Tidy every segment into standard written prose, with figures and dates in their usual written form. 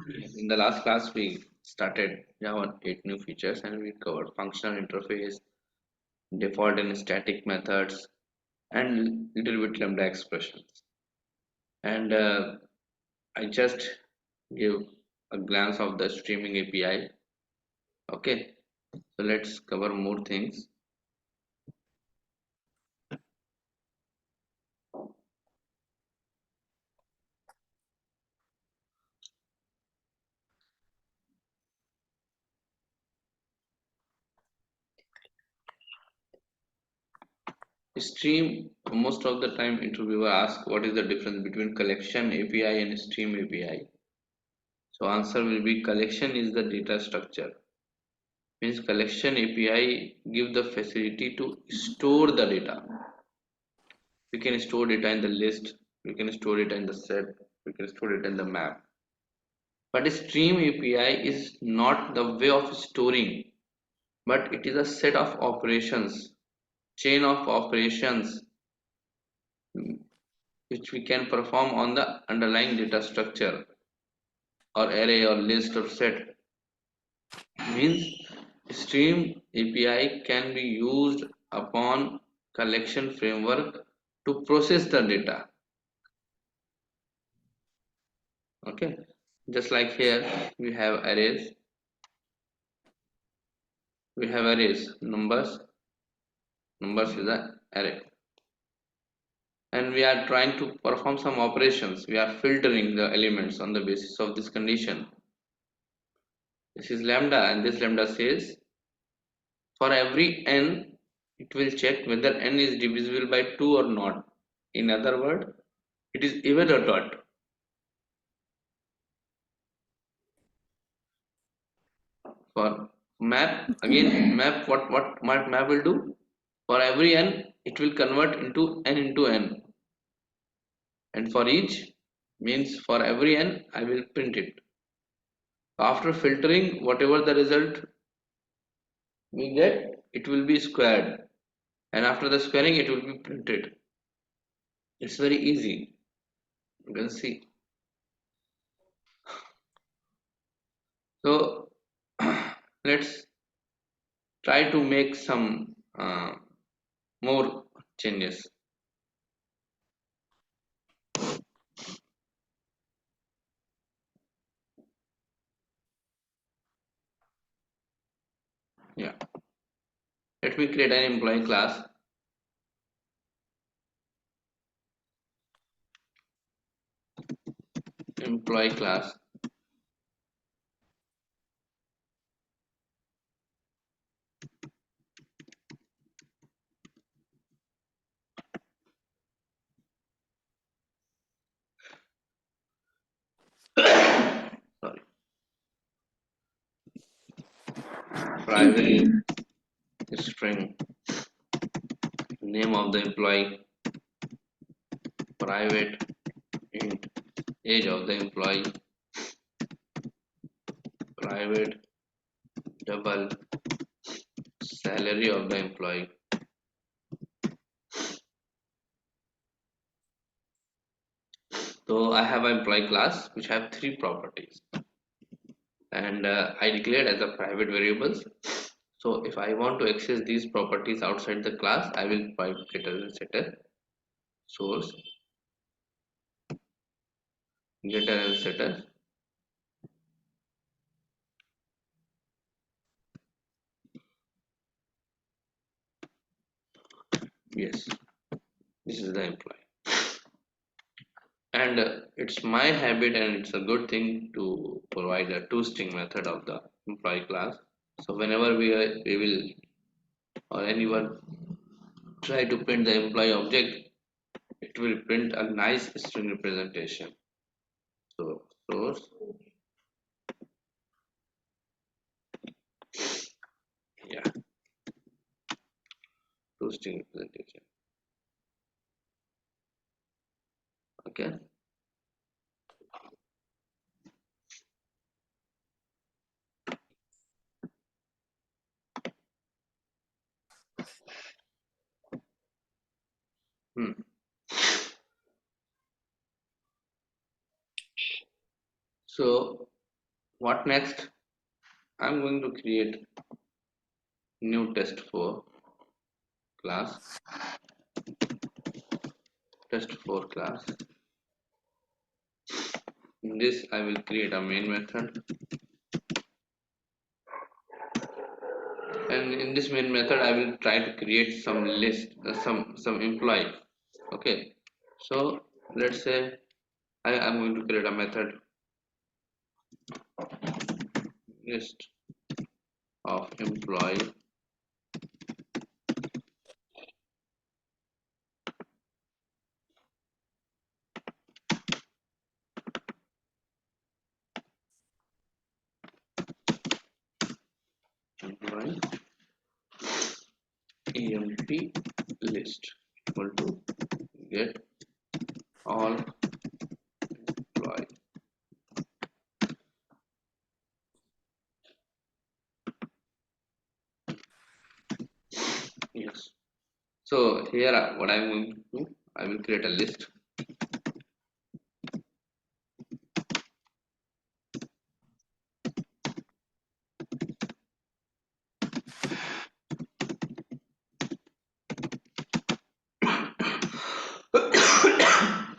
In the last class, we started Java 8 new features and we covered functional interface, default and static methods, and little bit lambda expressions. And I just give a glance of the streaming API. Okay, so let's cover more things. Stream, most of the time interviewer asks what is the difference between collection API and stream API. So answer will be collection is the data structure. Means collection API give the facility to store the data. We can store data in the list, we can store it in the set, we can store it in the map. But a stream API is not the way of storing, but it is a set of operations, chain of operations which we can perform on the underlying data structure or array or list or set. Means stream API can be used upon collection framework to process the data. Okay, just like here we have arrays, numbers is an array, and we are trying to perform some operations. We are filtering the elements on the basis of this condition. This is lambda, and this lambda says for every n it will check whether n is divisible by 2 or not. In other words, it is even or not. For map, again map, what map will do? For every n it will convert into n, and for each means for every n I will print it. After filtering, whatever the result we get, it will be squared, and after the squaring it will be printed. It's very easy, you can see. So let's try to make some more changes. Yeah, let me create an employee class. Employee class. Sorry. Private string, name of the employee, private int, age of the employee, private double salary of the employee. So I have an employee class which have 3 properties, and I declared as a private variables. So if I want to access these properties outside the class, I will provide getter and setter, source, getter and setter. Yes, this is the employee, and it's my habit and it's a good thing to provide a toString method of the employee class. So whenever we will or anyone try to print the employee object, it will print a nice string representation. So source, yeah, toString representation. Okay. Hmm. So What next? I'm going to create new test4 class, test4 class. In this I will create a main method, and in this main method I will try to create some list, some employee. Okay, so let's say I am going to create a method list of employee, employee emp list equal to get all employee. Yes. So here what I'm going to do, I will create a list.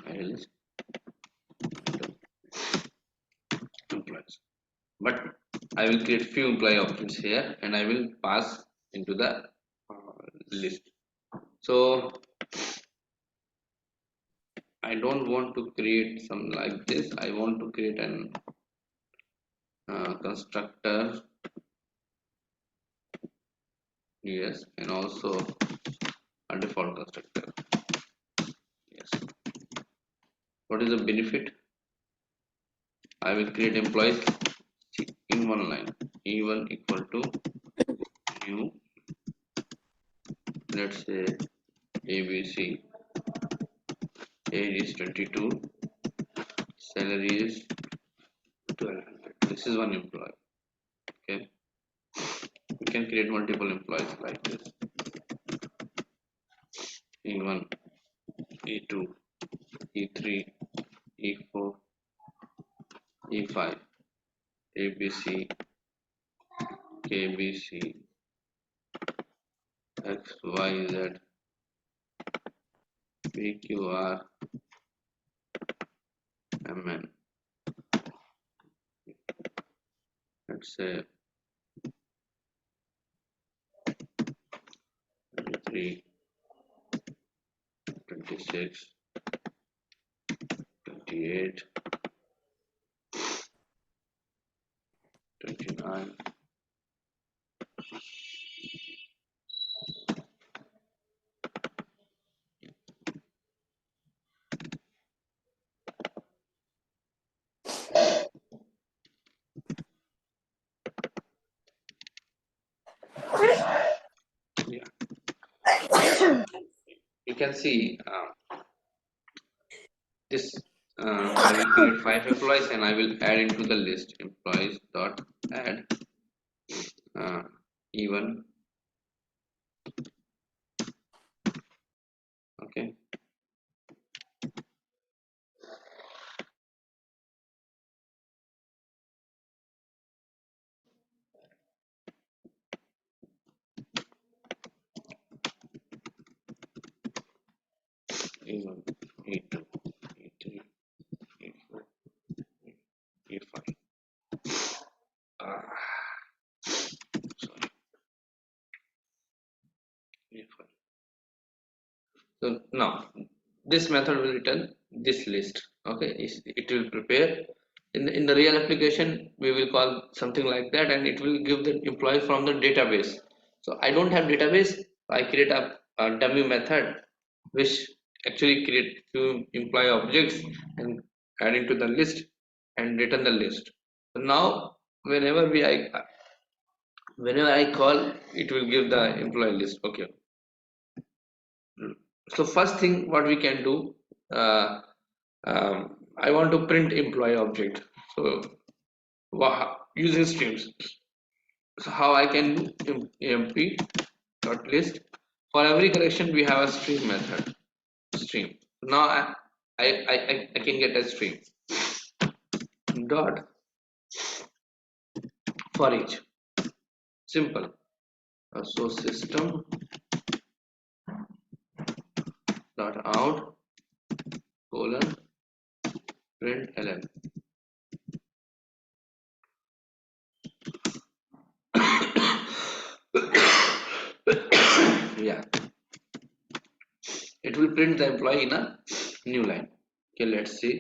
A list employees. But I will create few employee options here and I will pass into the list. So I don't want to create some like this. I want to create an constructor, yes, and also a default constructor. Yes. What is the benefit? I will create employees in one line. E1 equal to new, let's say ABC, age is 22, salary is 1200. This is one employee. Okay, we can create multiple employees like this. E1, E2, E3, E4, E5, ABC, KBC, XYZ, PQR, MN. Let's say 23, 26, 28, 29. Yeah, you can see this. I will create 5 employees and I will add into the list employees dot add E1. Okay, E1, E2, E3, E4, E5. Sorry, E5. So now this method will return this list. Okay, it will prepare. In the real application, we will call something like that, and it will give the employee from the database. So I don't have database. I create a dummy method which actually create few employee objects and add into the list and return the list. So now whenever I call, it will give the employee list. Okay. So first thing what we can do, uh, I want to print employee object. So using streams. So how I can do emp dot list. For every collection we have a stream method. Stream. Now I can get a stream dot for each. Simple. So system dot out colon println. Yeah, it will print the employee in a new line. Okay, let's see.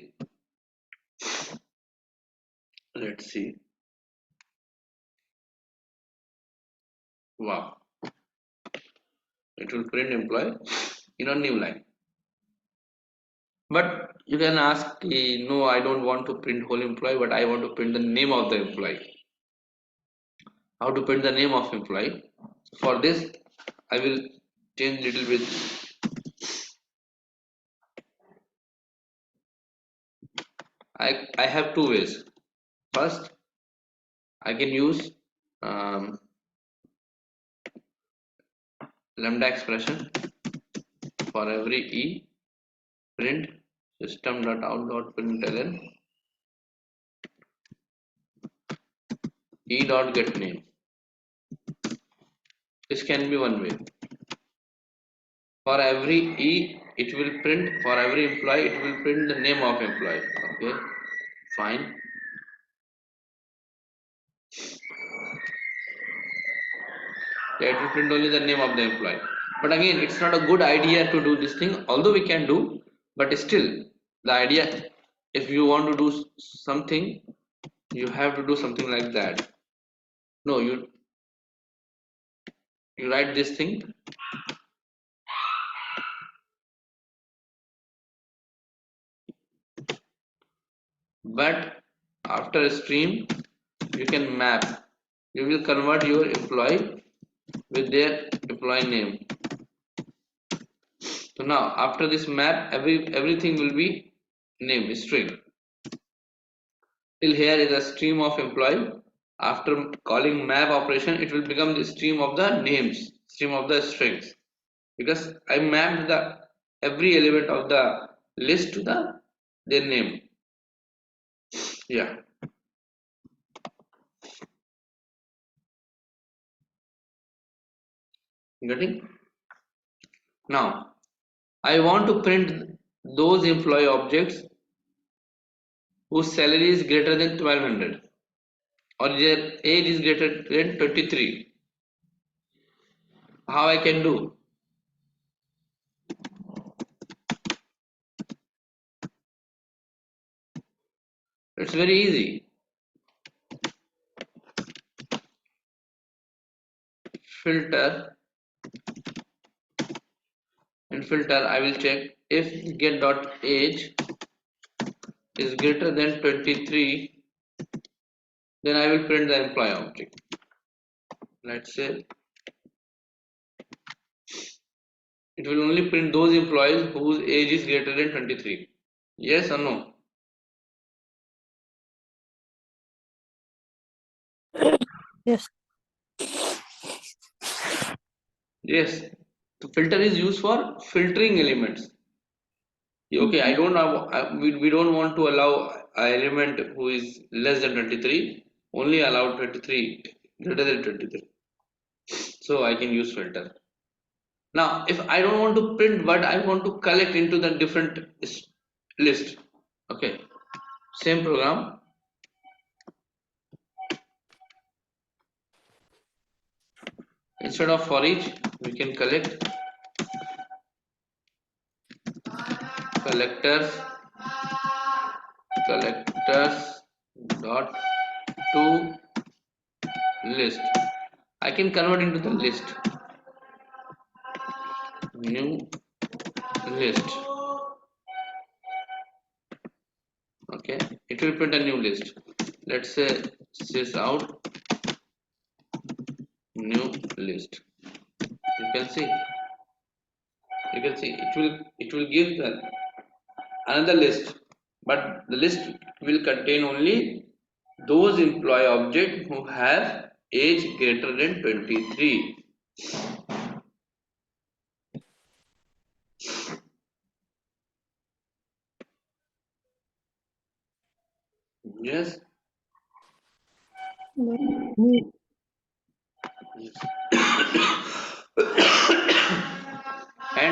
Wow, it will print employee in a new line. But you can ask, no, I don't want to print whole employee, but I want to print the name of the employee. How to print the name of employee? For this I will change little bit. I have two ways. First, I can use lambda expression for every e print system.out.println e dot get name. This can be one way. For every e it will print, for every employee it will print the name of employee. Okay, fine. Yeah, it will print only the name of the employee. But again, it's not a good idea to do this thing, although we can do, but still the idea, if you want to do something, you have to do something like that. No, you write this thing, but after a stream you can map, you will convert your employee with their employee name. So now after this map, everything will be name string. Till here is a stream of employee. After calling map operation, it will become the stream of the names, stream of the strings, because I mapped the every element of the list to their name. Yeah, getting? Now I want to print those employee objects whose salary is greater than 1200 or their age is greater than 23. How I can do? It's very easy. Filter. In filter I will check if get.age is greater than 23, then I will print the employee object. Let's say it will only print those employees whose age is greater than 23. Yes or no? Yes. Yes. The filter is used for filtering elements. Okay, I don't have, we don't want to allow an element who is less than 23, only allow 23 greater than 23. So I can use filter. Now if I don't want to print but I want to collect into the different list. Okay, same program. Instead of for each, we can collect collectors dot to list. I can convert into the list, new list. Okay, it will print a new list. Let's say sys out new list. You can see it will give the another list, but the list will contain only those employee objects who have age greater than 23. Yes. And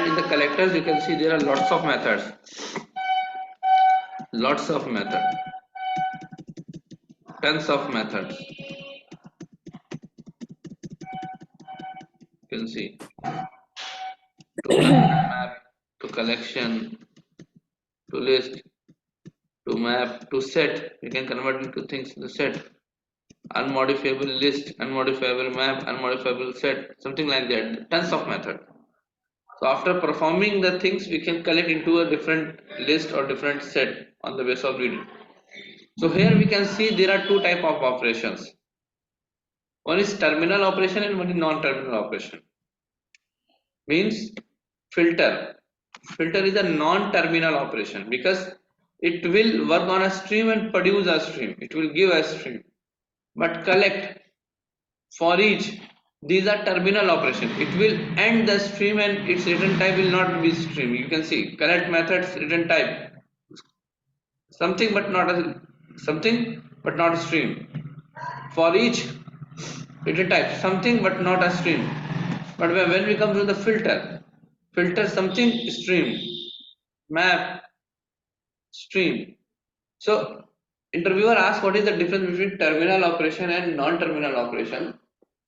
in the collectors you can see there are lots of methods, tons of methods. You can see to map, to collection, to list, to map, to set. You can convert into things in the set. Unmodifiable list, unmodifiable map, unmodifiable set, something like that. Tons of methods. So after performing the things, we can collect into a different list or different set on the basis of reading. So here we can see there are two type of operations. One is terminal operation and one is non-terminal operation. Means filter. Filter is a non-terminal operation because it will work on a stream and produce a stream. It will give a stream. But collect, for each, these are terminal operation. It will end the stream and its return type will not be stream. You can see collect methods return type something but not a stream. For each return type something but not a stream. But when we come to the filter something stream, map stream. So interviewer asks what is the difference between terminal operation and non-terminal operation.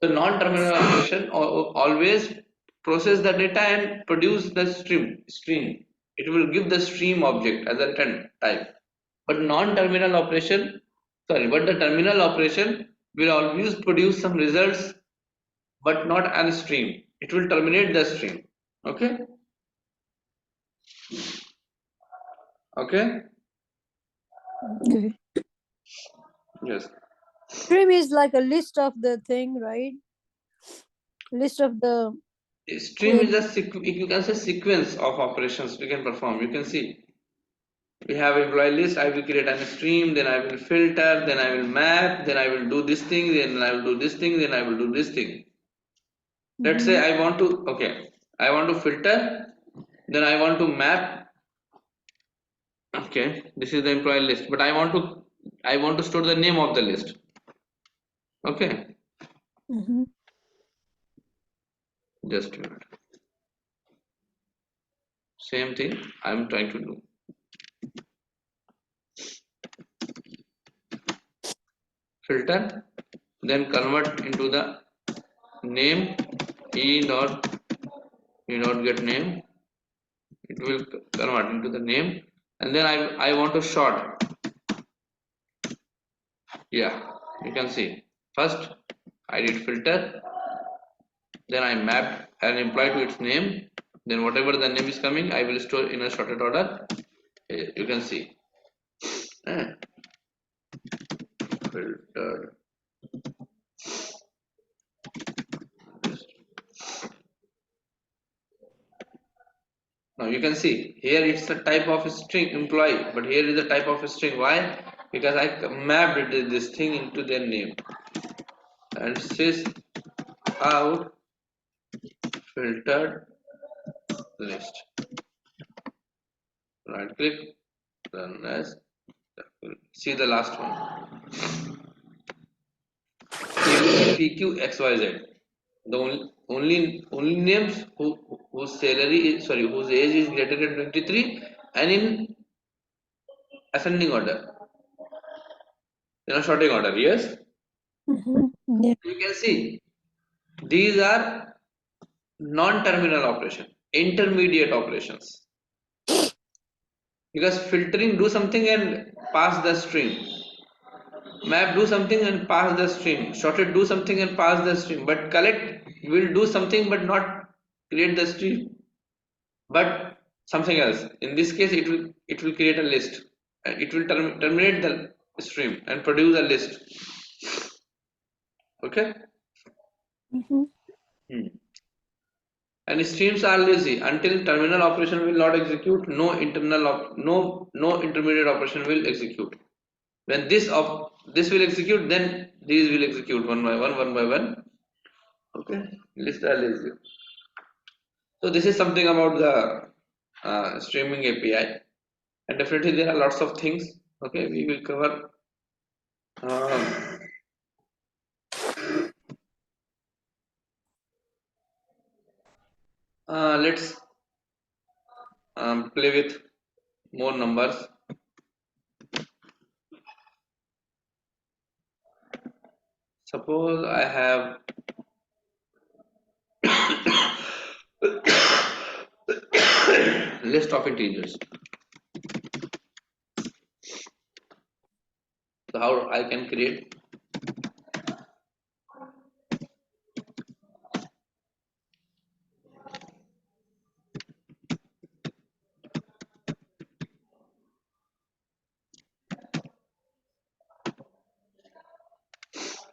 So non-terminal operation always process the data and produce the stream. It will give the stream object as a return type. But non-terminal operation, but the terminal operation will always produce some results but not an stream. It will terminate the stream. Okay. Okay. Okay. Yes. Stream is like a list of the thing, right? List of the Stream is a you can say sequence of operations we can perform. You can see we have employee list. I will create a stream, then I will filter, then I will map, then I will do this thing, then I will do this thing, then I will do this thing. Let's say I want to I want to filter, then I want to map. Okay, this is the employee list, but I want to store the name of the list. Okay. Just a minute. Same thing I'm trying to do. Filter, then convert into the name e dot get name. It will convert into the name, and then I want to sort. Yeah, you can see. First I did filter, then I mapped an employee to its name. Then whatever the name is coming, I will store in a sorted order. You can see. Filtered. Now you can see here it's a type of string employee, but here is a type of string. Why? Because I mapped this thing into their name. And sys out filtered list. Right click, run as. See the last one. PQXYZ. The only names whose whose age is greater than 23 and in ascending order. Sorting order. Yes. Yeah. You can see these are non-terminal operation, intermediate operations. Because filtering do something and pass the string. Map do something and pass the string. Sorted do something and pass the string. But collect will do something but not create the string, but something else. In this case, it will create a list. It will terminate the stream and produce a list. Okay. And streams are lazy until terminal operation will not execute. No intermediate operation will execute. When this will execute, then these will execute one by one. Okay, list are lazy. So this is something about the streaming API, and definitely there are lots of things. Okay, we will cover Let's play with more numbers. Suppose I have list of integers. So how I can create?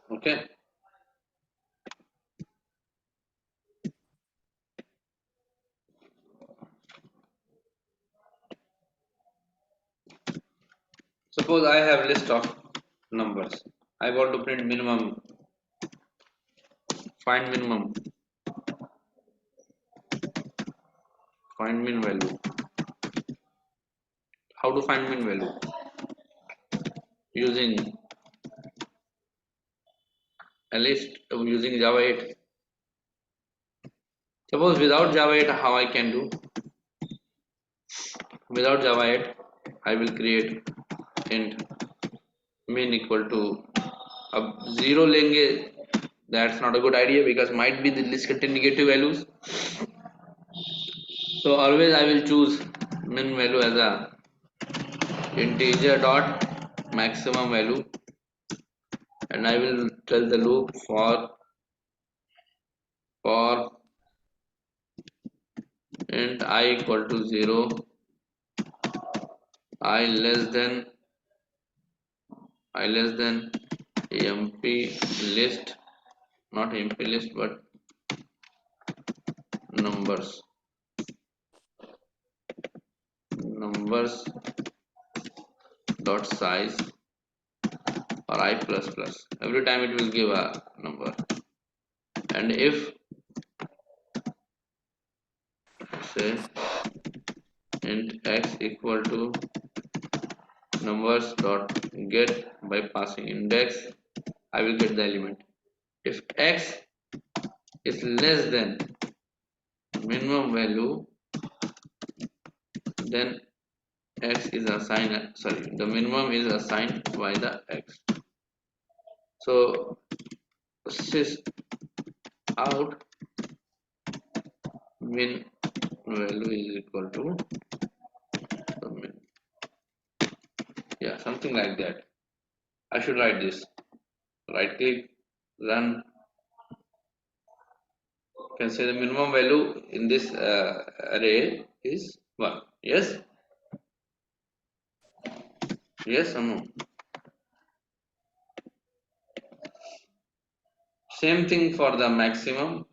Okay. Suppose I have list of numbers. I want to print minimum, find minimum, find min value. How to find min value? Using a list, using Java 8. Suppose without Java 8, how I can do? Without Java 8, I will create int min equal to, अब 0 लेंगे, that's not a good idea because might be the list contain negative values. So always I will choose min value as a integer dot maximum value, and I will tell the loop for int I equal to 0, I less than empty list, not empty list but numbers dot size or I plus plus. Every time it will give a number, and if say int x equal to numbers dot get, by passing index I will get the element. If x is less than minimum value, then x is assigned, sorry, the minimum is assigned by the x. So sys out min value is equal to the min. Yeah, something like that. I should write this. Right click, run. You can say the minimum value in this array is 1. Yes? Yes or no? Same thing for the maximum.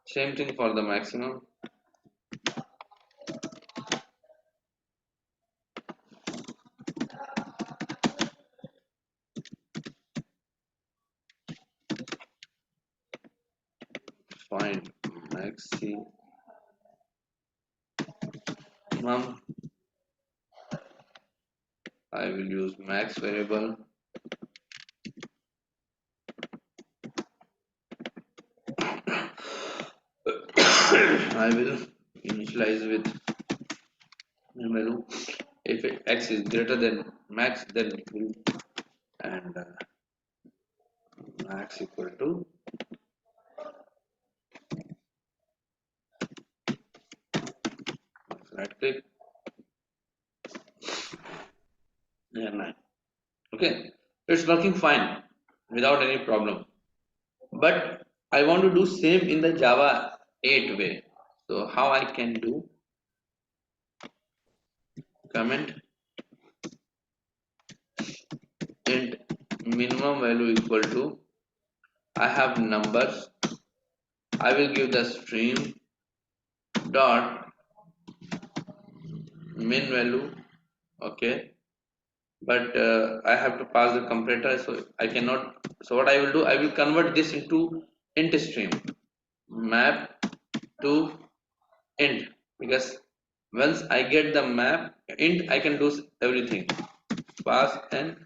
Same thing for the maximum. Find maximum. I will use max variable. I will initialize with value. If x is greater than max, then it will, and max equal to right click, and 9. Okay, it's working fine without any problem. But I want to do same in the Java 8 way. So how I can do? Comment int minimum value equal to, I have numbers, I will give the stream dot min value. Okay, but I have to pass the comparator, so I cannot. So what I will do, I will convert this into int stream, map to int, because once I get the map int, I can do everything. Pass n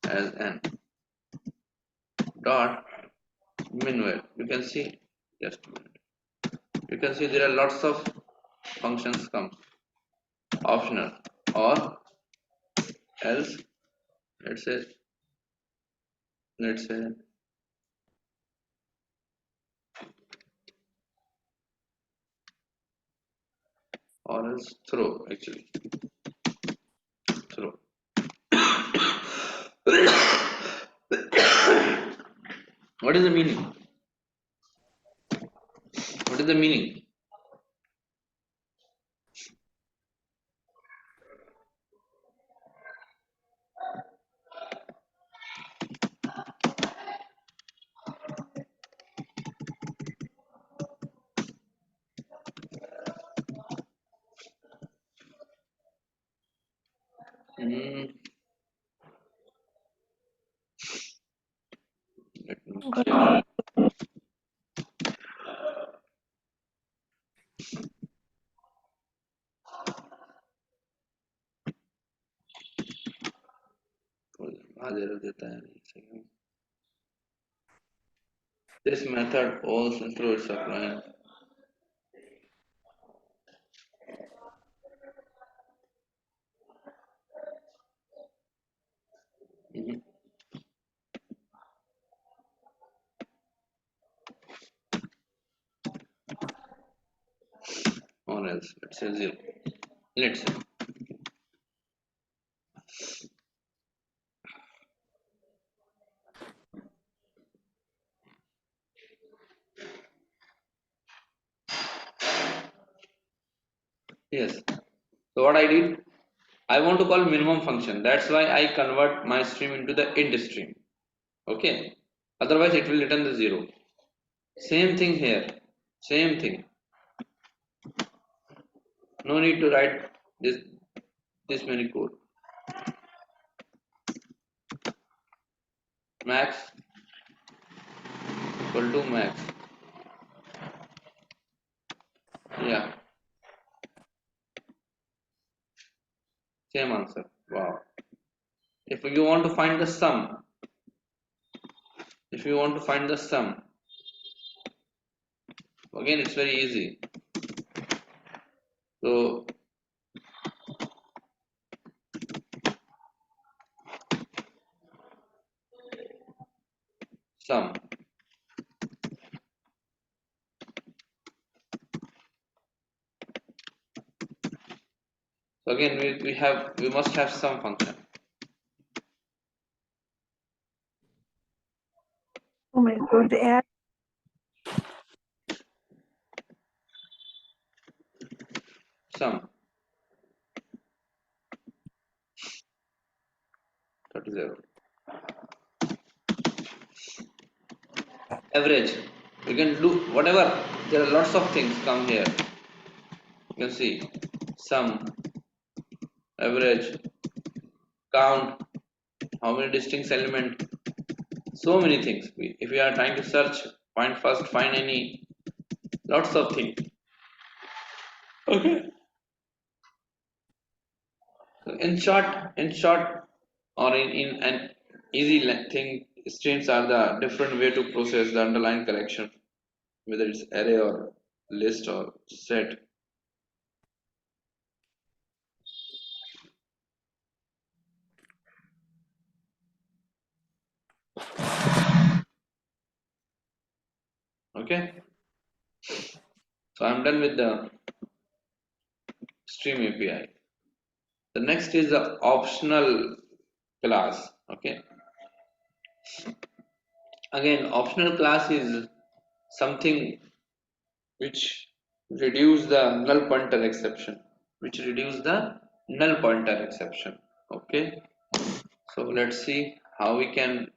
as n dot min value. You can see Just a minute. You can see there are lots of functions come optional or else. Let's say or else throw, actually throw. What is the meaning? What is the meaning? Hmm, let me check. This method also throws supply. Mhm. Or else, let's say 0. Let's say yes. So what I did, I want to call minimum function. That's why I convert my stream into the int stream. Okay. Otherwise, it will return the 0. Same thing here. Same thing. No need to write this many code. Max equal to max. Yeah. Same answer. Wow. If you want to find the sum, again it's very easy. So sum. So again we must have some function. Oh my god, the add Sum 30. Average. You can do whatever. There are lots of things come here. You can see sum, average, count, how many distinct element, so many things. If we are trying to search, find any, lots of things. Okay. So in short, or in an easy thing, strings are the different way to process the underlying collection, whether it's array or list or set. Okay. So I'm done with the stream API. The next is the optional class. Okay. Again, optional class is something which reduce the null pointer exception. Okay. So let's see how we can.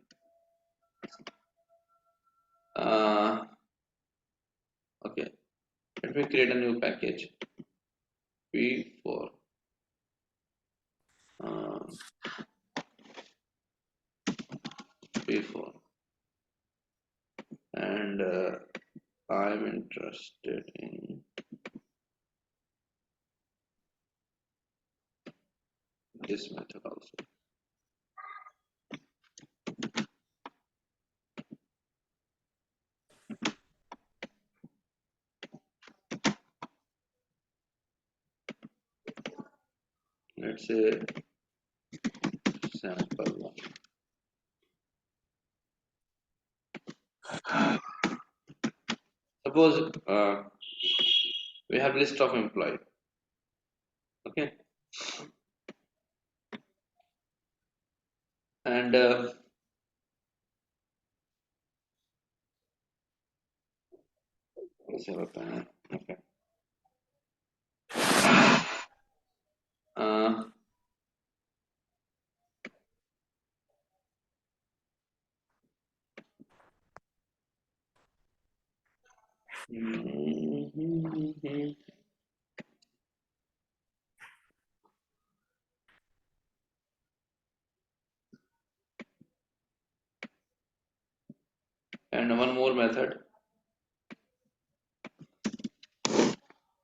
Okay. Let me create a new package. P4. P4. And I'm interested in this method also. let's say sample one. Suppose we have list of employee. Okay, and let's have a pen. Okay. Uh, and one more method,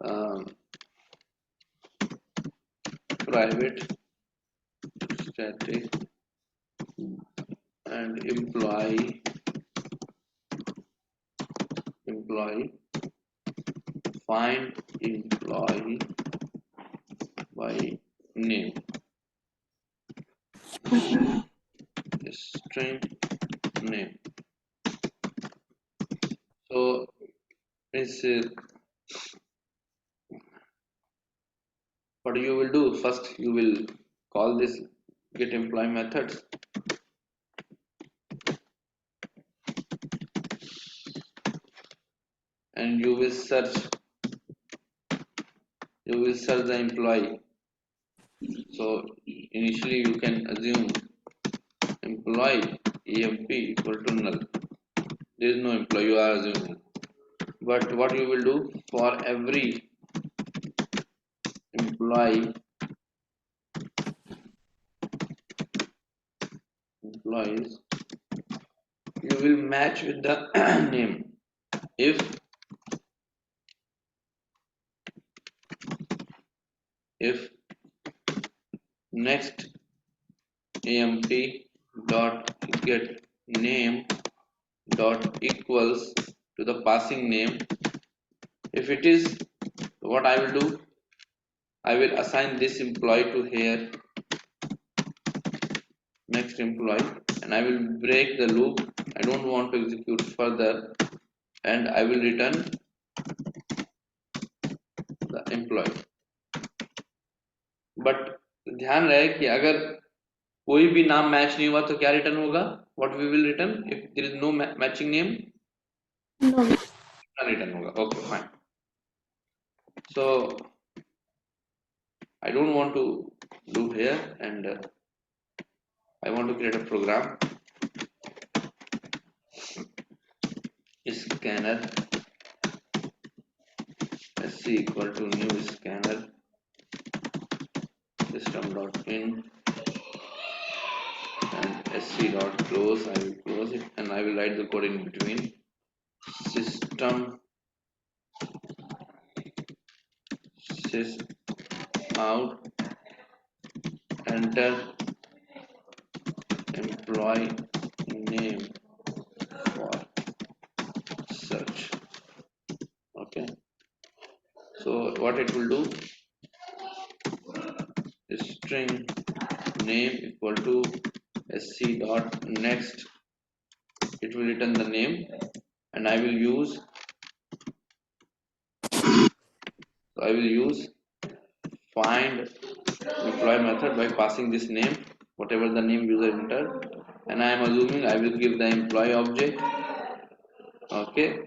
um, private static and employee find employee by name, string name. So is what you will do first, you will call this get employee methods, and you will search the employee. So initially you can assume employee emp equal to null. There is no employee, you are assuming. But what you will do, for every employees, you will match with the name. If next emp dot get name dot equals to the passing name, if it is, what I will do, I will assign this employee to here, next employee, and I will break the loop. I don't want to execute further, and I will return the employee. But ध्यान रहे कि अगर कोई भी नाम match नहीं हुआ तो क्या रिटर्न होगा, what we will return if there is no matching name? No. Return होगा. Okay, fine. So I don't want to do here, and I want to create a program. Scanner sc equal to new scanner system.in and sc dot close. I will close it, and I will write the code in between. System sys out, enter employee name for search. Okay, so what it will do, string name equal to sc dot next, it will return the name, and I will use find employee method by passing this name, whatever the name user entered, and I am assuming I will give the employee object. Okay,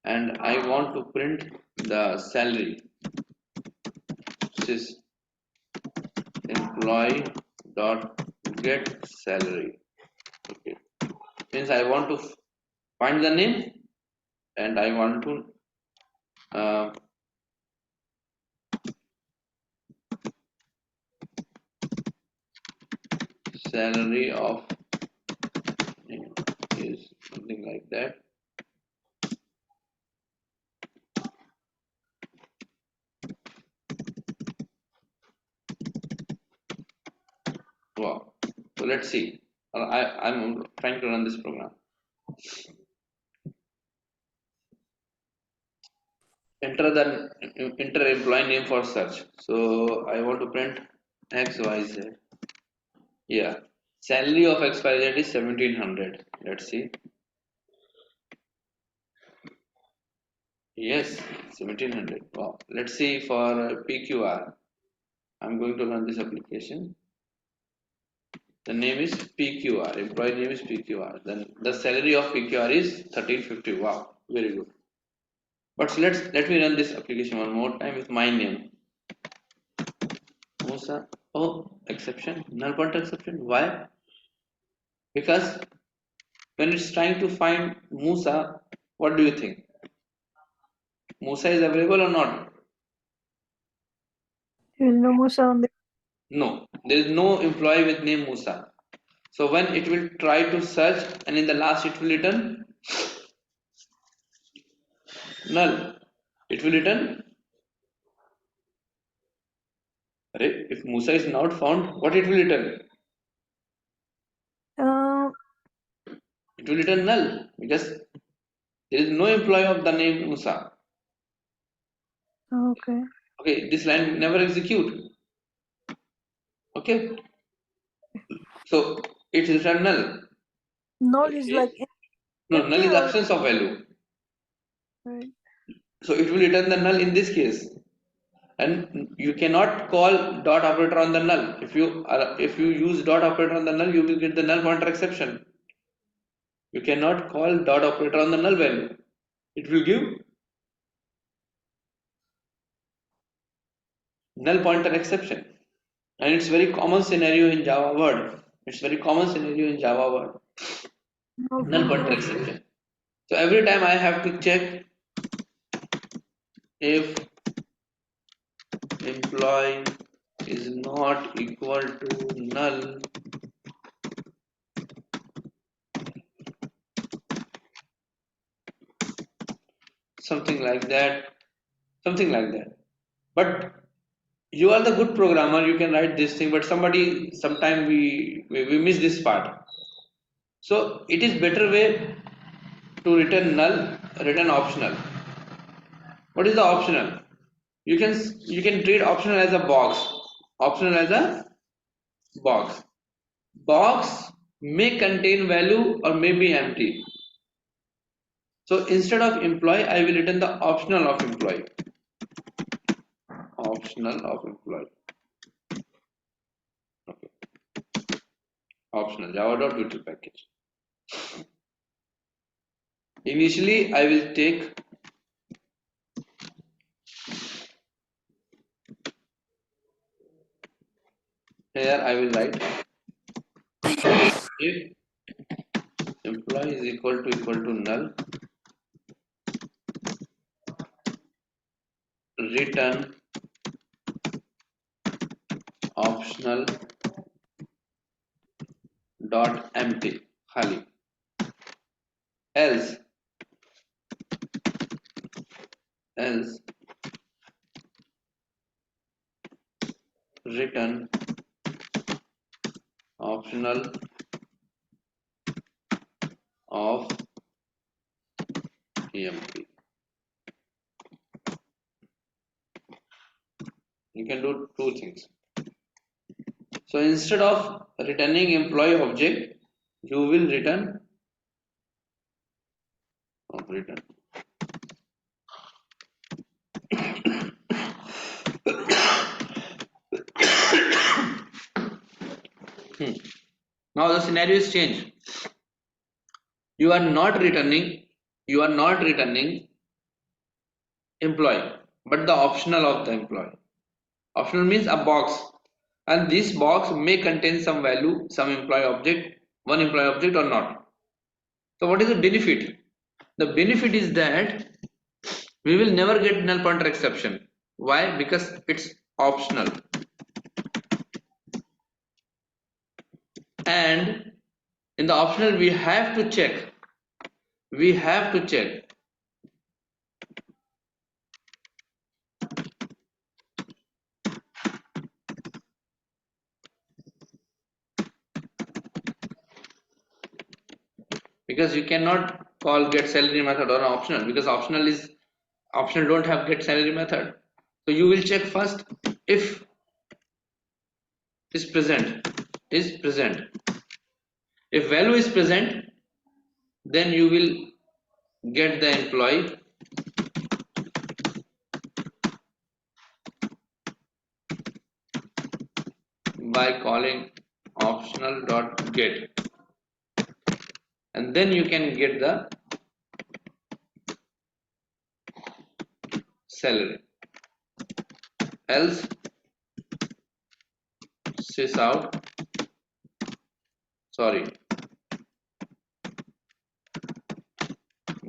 and I want to print the salary, sys employee dot get salary. Okay, means I want to find the name, and I want to salary of name is something like that. Wow. So let's see. I'm trying to run this program. Enter employee name for search. So I want to print XYZ. Yeah. Salary of XYZ is 1700. Let's see. Yes, 1700. Wow. Let's see for PQR. I'm going to run this application. The name is PQR. Employee name is PQR. Then the salary of PQR is 1350. Wow. Very good. But let me run this application one more time with my name. Musa. Oh, exception. Null pointer exception. Why? Because when it's trying to find Musa, what do you think? Musa is available or not? There is no Musa on the. No, there is no employee with name Musa. So when it will try to search and in the last it will return null. It will return, if Musa is not found, what it will return? It will return null because there is no employee of the name Musa. Okay. Okay, this line never execute. Okay, so it is return null. Null is Okay, like no, null empty is or absence of value. right. So it will return the null in this case. And you cannot call dot operator on the null. If you use dot operator on the null, you will get the null pointer exception. You cannot call dot operator on the null value. It will give null pointer exception. And it's very common scenario in Java word. It's very common scenario in Java word. Null Null pointer pointer exception. So every time I have to check if employee is not equal to null, something like that, something like that. But you are the good programmer, you can write this thing, but sometime we miss this part. So it is better way to return null, return optional. What is the optional? You can treat optional as a box. Optional as a box. Box may contain value or may be empty. So instead of employee, I will return the optional of employee. Optional of employee. Okay. Optional java.util package. Initially, I will take here. I will write if employee is equal to null, return optional dot empty खाली. Else return optional of emp. You can do two things. So instead of returning employee object, you will return return. Now the scenario is changed. You are not returning employee, but the optional of the employee. Optional means a box, and this box may contain some value, some employee object, one employee object or not. So what is the benefit? The benefit is that we will never get null pointer exception. Why? Because it's optional. And in the optional we have to check because you cannot call get salary method or optional, because optional don't have get salary method. So you will check first if is present. If value is present, then you will get the employee by calling optional.get, and then you can get the salary. Else sysout, sorry,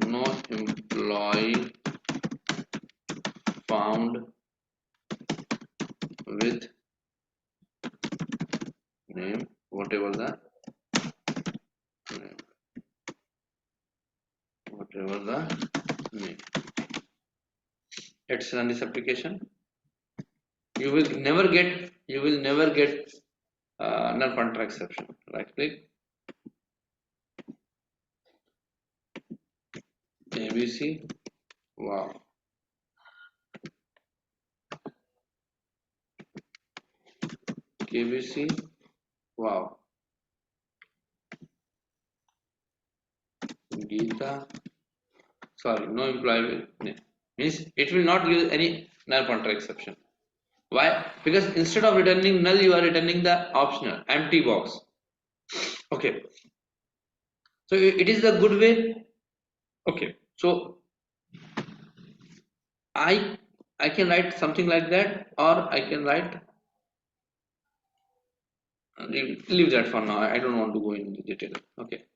no employee found with name, whatever the name, let's run this application. You will never get null pointer exception. Right click, ABC, wow, KBC, wow, Geeta, sorry, no employee name, means it will not give any null pointer exception. Why? Because instead of returning null, you are returning the optional empty box. Okay, so it is the good way. Okay, so I can write something like that, or I can write, leave that for now. I don't want to go into detail. Okay,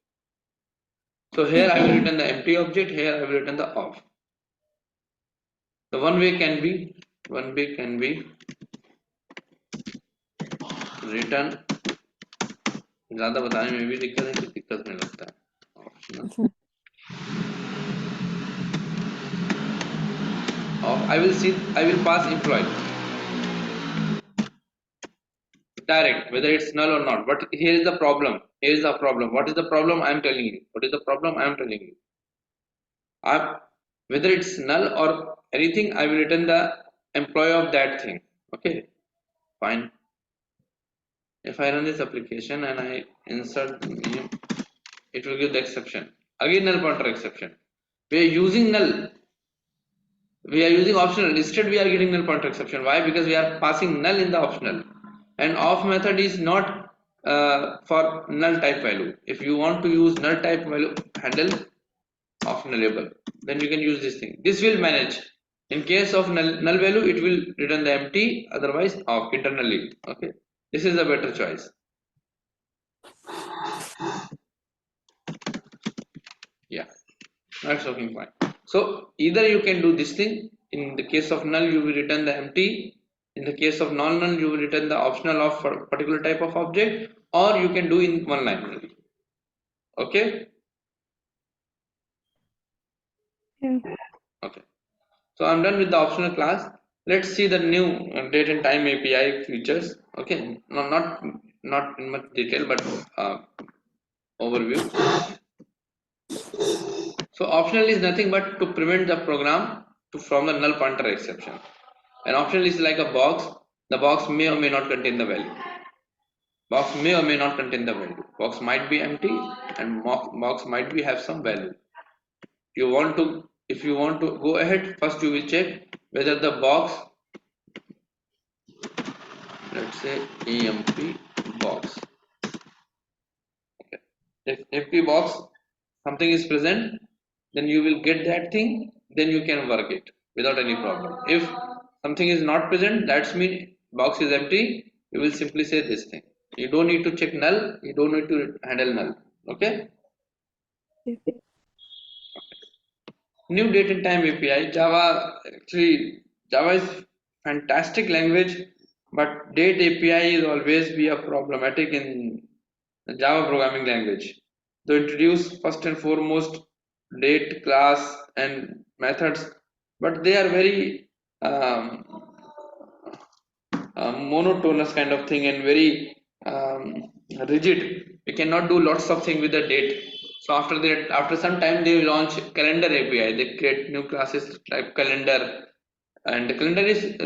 so here I will return the empty object, here I will return the off. The one way can be return, ज़्यादा बताने में भी दिक्कत है कि दिक्कत नहीं लगता है. Optional. I will pass employee direct, whether it's null or not. But here is the problem. What is the problem? I am telling you. Whether it's null or anything, I will return the employee of that thing. Okay, fine. If I run this application and I insert name, it will give the exception. Again, null pointer exception. We are using null. We are using optional. Instead, we are getting null pointer exception. Why? Because we are passing null in the optional. And off method is not for null type value. If you want to use null type value handle optional label, then you can use this thing. This will manage. In case of null value, it will return the empty, otherwise off internally. Okay, this is a better choice. Yeah, that's working fine. So either you can do this thing. In the case of null, you will return the empty. In the case of non-null, you will return the optional of a particular type of object, or you can do in one line only. Okay. Yeah. Okay. So I'm done with the optional class. Let's see the new date and time API features. Okay. No, not in much detail, but overview. So optional is nothing but to prevent the program from the null pointer exception. An optional is like a box. The box may or may not contain the value. Box may or may not contain the value. Box might be empty and box might be have some value. If you want to go ahead, first you will check whether the box, let's say EMP box. Okay. If empty box something is present, then you will get that thing, then you can work it without any problem. If something is not present, that's mean box is empty, you will simply say this thing. You don't need to check null, you don't need to handle null. Okay. New date and time API. Java is fantastic language, but date API is always be a problematic in the Java programming language. They introduce first and foremost date class and methods, but they are very monotonous kind of thing and very rigid. We cannot do lots of things with the date. So after that, after some time, they launch calendar API. They create new classes like calendar, and the calendar is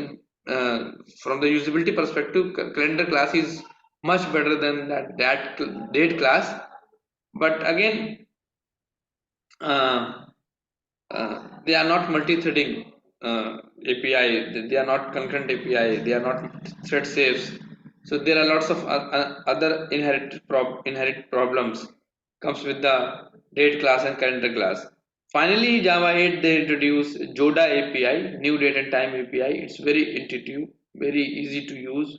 from the usability perspective, calendar class is much better than that date class. But again, uh, they are not multi-threading API. They are not concurrent API. They are not thread safes. So there are lots of other inherent problems comes with the date class and calendar class. Finally, Java 8 they introduce Joda API, new date and time API. It's very intuitive, very easy to use.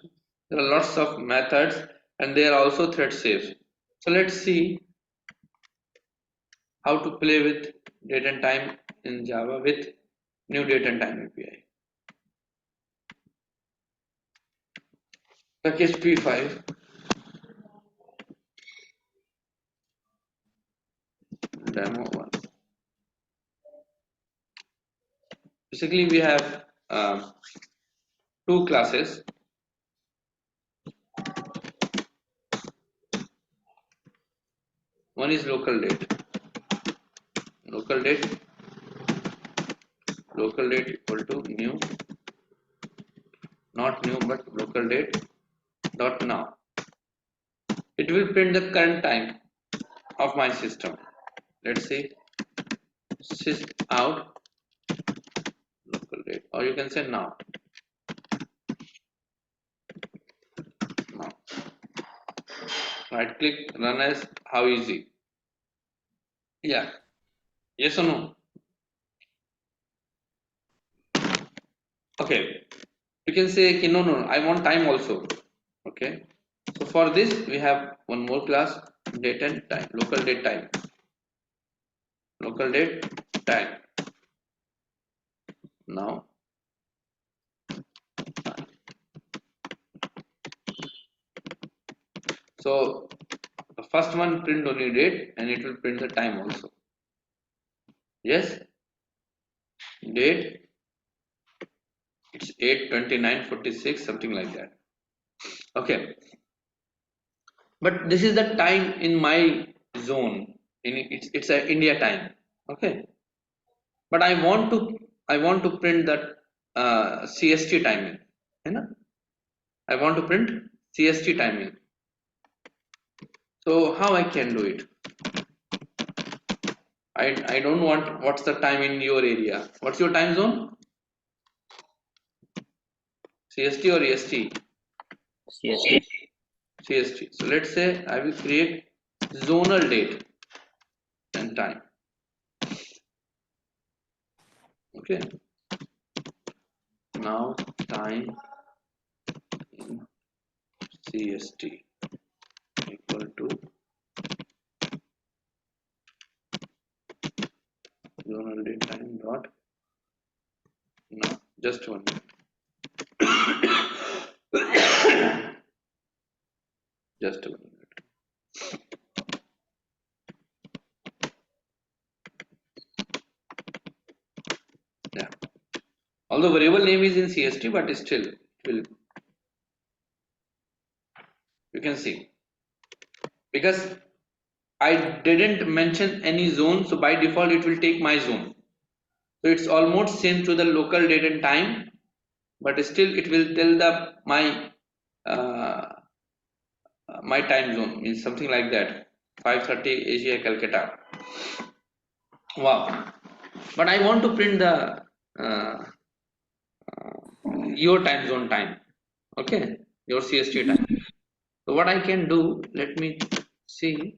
There are lots of methods and they are also thread safe. So let's see how to play with date and time in Java with new date and time API. Package P5 demo 1. Basically, we have two classes. One is local date. Local date equal to new, not new but local date dot now. It will print the current time of my system. Let's say sys out local date, or you can say now. Now. Right click, run as. How easy? Yeah. Yes or no? Okay. You can say okay, no, I want time also. Okay. So for this we have one more class, date and time, local date time. Local date time. Now so the first one print only date and it will print the time also. Yes, date it's 8:29:46 something like that. Okay, but this is the time in my zone. It's a India time. Okay, but I want to print that CST timing. You know, I want to print CST timing. So how I can do it? I don't want what's the time in your area. What's your time zone? CST or EST? CST. CST. So let's say I will create zonal date and time. Okay. Now time in CST equal to zonal date time dot now. Just 1 minute. Just 1 minute. Yeah. Although variable name is in CST, but still it will. You can see because I didn't mention any zone, so by default it will take my zone. So it's almost same to the local date and time, but still it will tell the uh, my time zone means something like that 5:30 Asia Calcutta. Wow, but I want to print the uh, your time zone time. Okay, your CST time. So what I can do, let me see.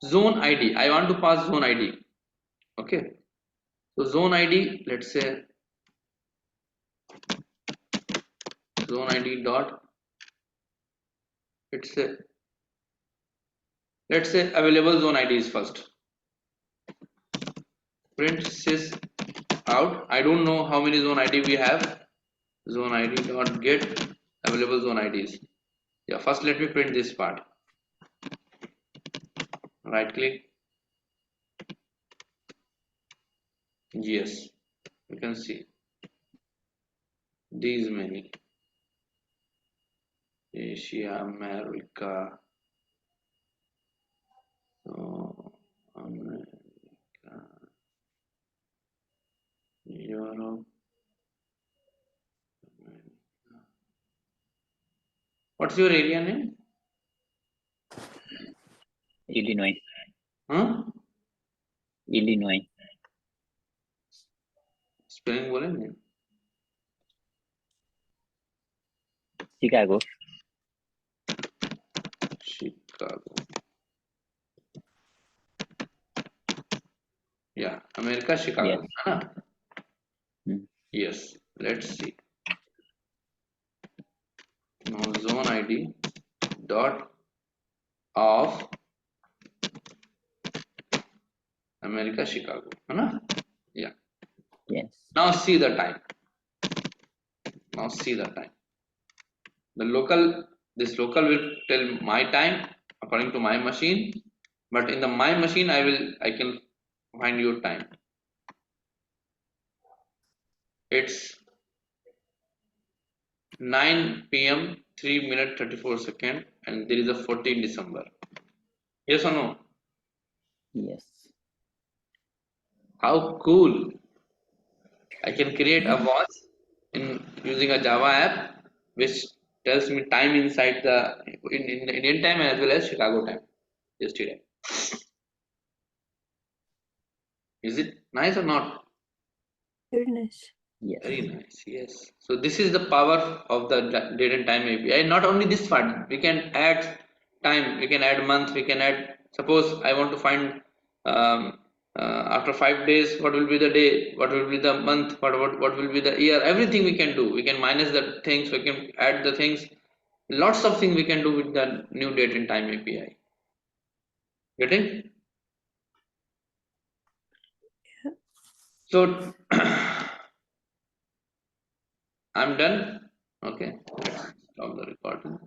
Zone ID, I want to pass zone ID. Okay, so zone ID, let's say zone ID dot, it's a, let's say available zone ID is first. Print sys out. I don't know how many zone ID we have. Zone ID dot get available zone IDs. Yeah, first let me print this part. Right click. Yes, you can see these many. Asia, America, so America, Europe, What's your area name? Illinois. Huh? Illinois. Spelling बोलेंगे? Chicago. Chicago. Yeah, America, Chicago. Yes. Huh? Hmm. Yes. Let's see. Now zone ID dot of America, Chicago. Huh? Yeah. Yes. Now see the time. Now see the time. The local, this local will tell my time according to my machine, but in the my machine I can find your time. It's 9 p.m. 3 minute 34 second, and there is a 14 December. Yes or no? Yes. How cool! I can create a watch in using a Java app which tells me time inside the in the Indian time as well as Chicago time. Yesterday. Is it nice or not? Very nice. Yes. Very nice. Yes. So this is the power of the date and time API. Not only this part, we can add time, we can add month, we can add. Suppose I want to find after 5 days, what will be the day, what will be the month, what will be the year. Everything we can do. We can minus the things, we can add the things. Lots of things we can do with the new date and time API. Getting? So I'm done. Okay, let's stop the recording.